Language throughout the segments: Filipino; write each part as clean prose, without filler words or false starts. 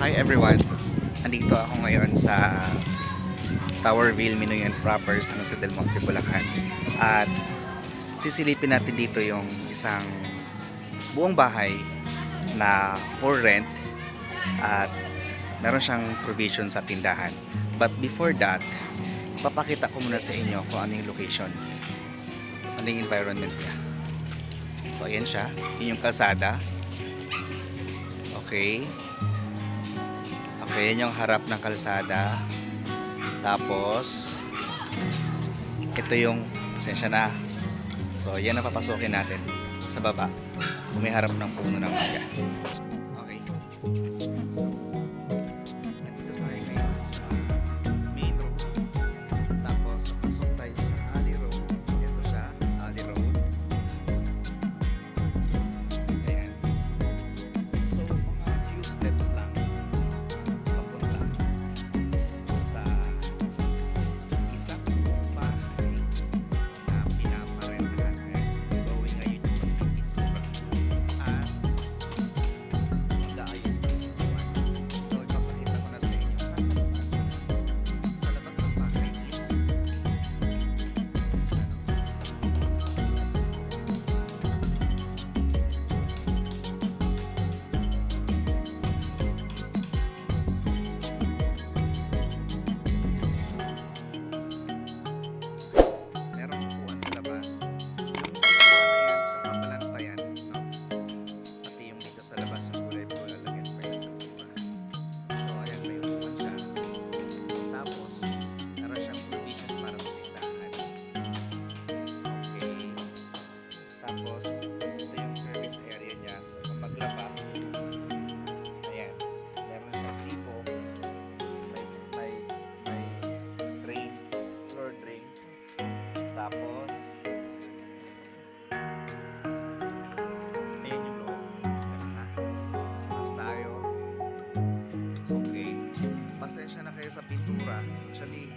Hi everyone! Andito ako ngayon sa Towerville, Minoyan proper, San Jose del Monte, Bulacan. At sisilipin natin dito yung isang buong bahay na for rent at meron siyang provision sa tindahan. But before that, papakita ko muna sa inyo kung ano yung location, ano yung environment niya. So ayan siya, yun yung kalsada. Okay. Okay, yan yung harap ng kalsada. Tapos, ito yung, pasensya na. So, yan ang papasokin natin sa baba. Humiharap ng puno ng mangga. Okay. So, nandito tayo ngayon sa main road. Tapos, pasok tayo sa alley road. Ito siya, alley road. Ayan. So, mga few steps lang papunta sa isang bahay na pinaparentahan going ngayon yung pagpipintura at mag-aayos ng pintuan. So ipapakita ko na sa inyo sa labas ng bahay is merong upuan sa labas. Yung upuan na yan, kakapalantayan, no? Pati yung dito sa labas, yung kulay po, lalagyan pa yung pintura. So, ayan, may upuan siya. Tapos, meron siyang provision para sa tindahan. Okay. Tapos, ito yung service area niya. So, kung maglaba, ayan, meron siyang tipo, may drain, floor drain. Tapos, ayan yung loob. Ganun na. Mas tayo. Okay. Pasensya na kayo sa pintura. Actually,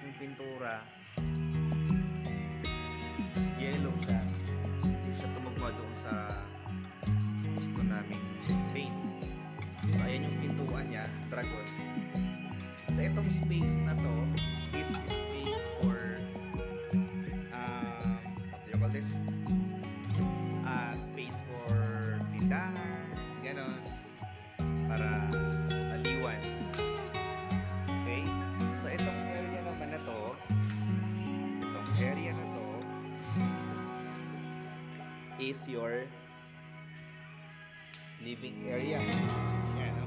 yung pintura, yellow siya. Hindi siya tumugma doon sa gusto naming paint. So, ayan yung pintuan niya, dragon. Sa itong space na to, is space for what do you call this? Space for tindahan, ganon, para aliwan. Okay? So itong area naman na to, is your living area. Yan, no?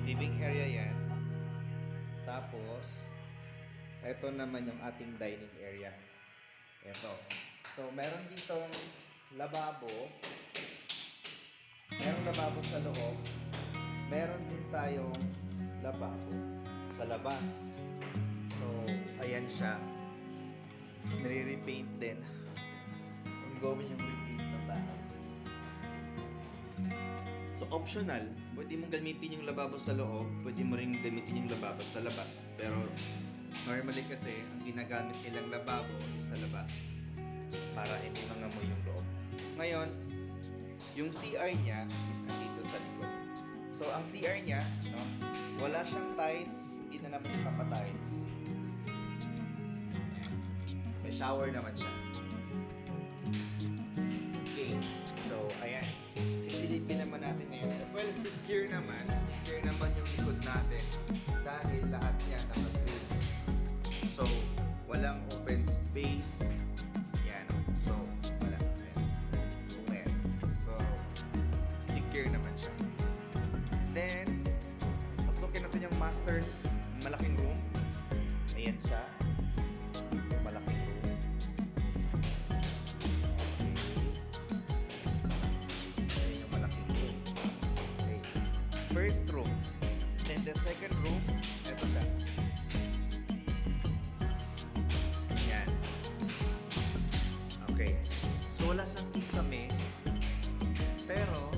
Living area yan. Tapos, ito naman yung ating dining area. Ito. So, meron ditong lababo. Merong lababo sa loob. Meron din tayong lababo sa labas. So, ayan siya. Nire-repaint din. Ongoing yung repaint ng bahay. So, optional. Pwede mong gamitin yung lababo sa loob. Pwede mo rin gamitin yung lababo sa labas. Pero, normally kasi, ang ginagamit nilang lababo is sa labas para hindi mangamoy yung loob. Ngayon, yung CR niya is nandito sa likod. So, ang CR niya, no, wala siyang tiles, hindi na naman ipapatiles. May shower naman siya. Okay, so, ayan. Sisilipin naman natin ngayon. Well, secure naman yung likod natin dahil lahat niya naka-grills. So, walang open space. Yan. So, wala. Ayan. So, secure naman siya. Then, pasukin natin yung master's malaking room. Ayan siya. Malaking room. Ayan yung malaking room. Okay. First room. Then the second room, ito siya. Yan. Okay. So, wala siyang kisame. Pero,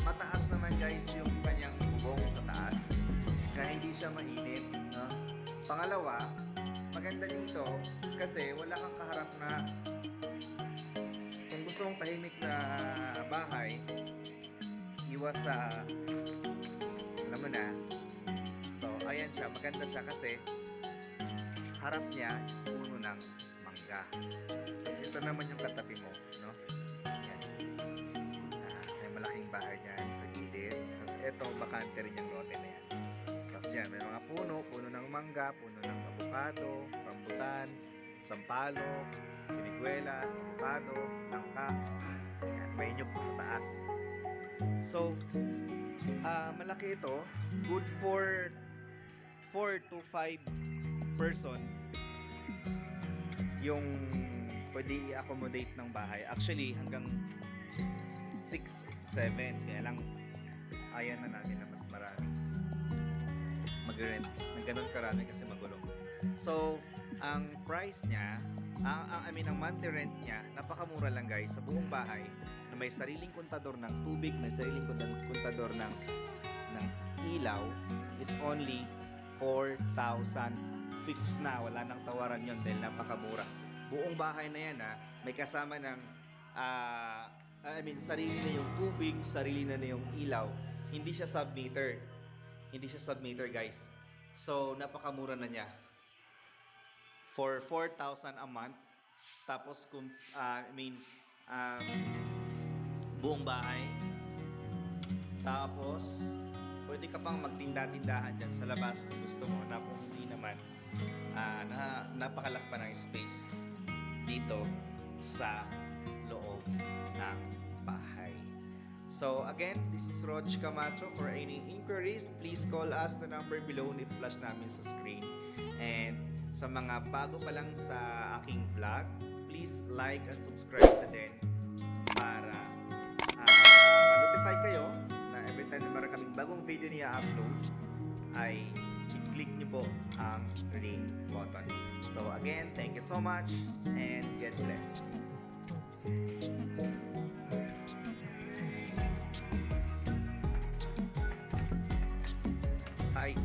mataas naman guys yung kanyang bubong sa taas. Kaya hindi siya mainit. No? Pangalawa, maganda dito kasi wala kang kaharap na kung gusto mong tahimik na bahay, iwas sa alam mo muna. So, ayan siya. Maganda siya kasi harap niya is puno ng mangga. Tapos ito naman yung katabi mo, no? Ayan. May malaking bahay dyan sa gilid. Tapos ito, bakante rin yung lote na yan. Tapos yan, may mga puno ng mangga, puno ng avocado, rambutan, sampalok, siniguelas, avocado, langka. Ayan, may inyog po sa taas. So, malaki ito. Good for 4 to 5 person yung pwede i-accommodate ng bahay. Actually, hanggang 6, 7. Kaya lang, ayaw na namin na mas marami mag-rent ng ganun karami kasi magulo. So, ang price niya, ang monthly rent niya, napakamura lang guys. Sa buong bahay, na may sariling kontador ng tubig, may sariling kontador ng ilaw, is only 4,000 fixed na. Wala nang tawaran yon dahil napakamura. Buong bahay na yan may kasama ng sarili na yung tubig, sarili na yung ilaw. Hindi siya sub-meter. Hindi siya sub-meter guys. So napakamura na niya. For 4,000 a month. Tapos kung buong bahay. Tapos pwede ka pang magtinda-tindahan dyan sa labas kung gusto mo, na kung hindi naman napakalak pa ng space dito sa loob ng bahay. So again, this is Rog Camacho. For any inquiries, please call us the number below, ni-flash namin sa screen. And sa mga bago pa lang sa aking vlog, please like and subscribe na din para ma-notify kayo na every time na meron kaming bagong video niya upload ay i-click niyo po ang ring button. So again, thank you so much and God bless. Bye.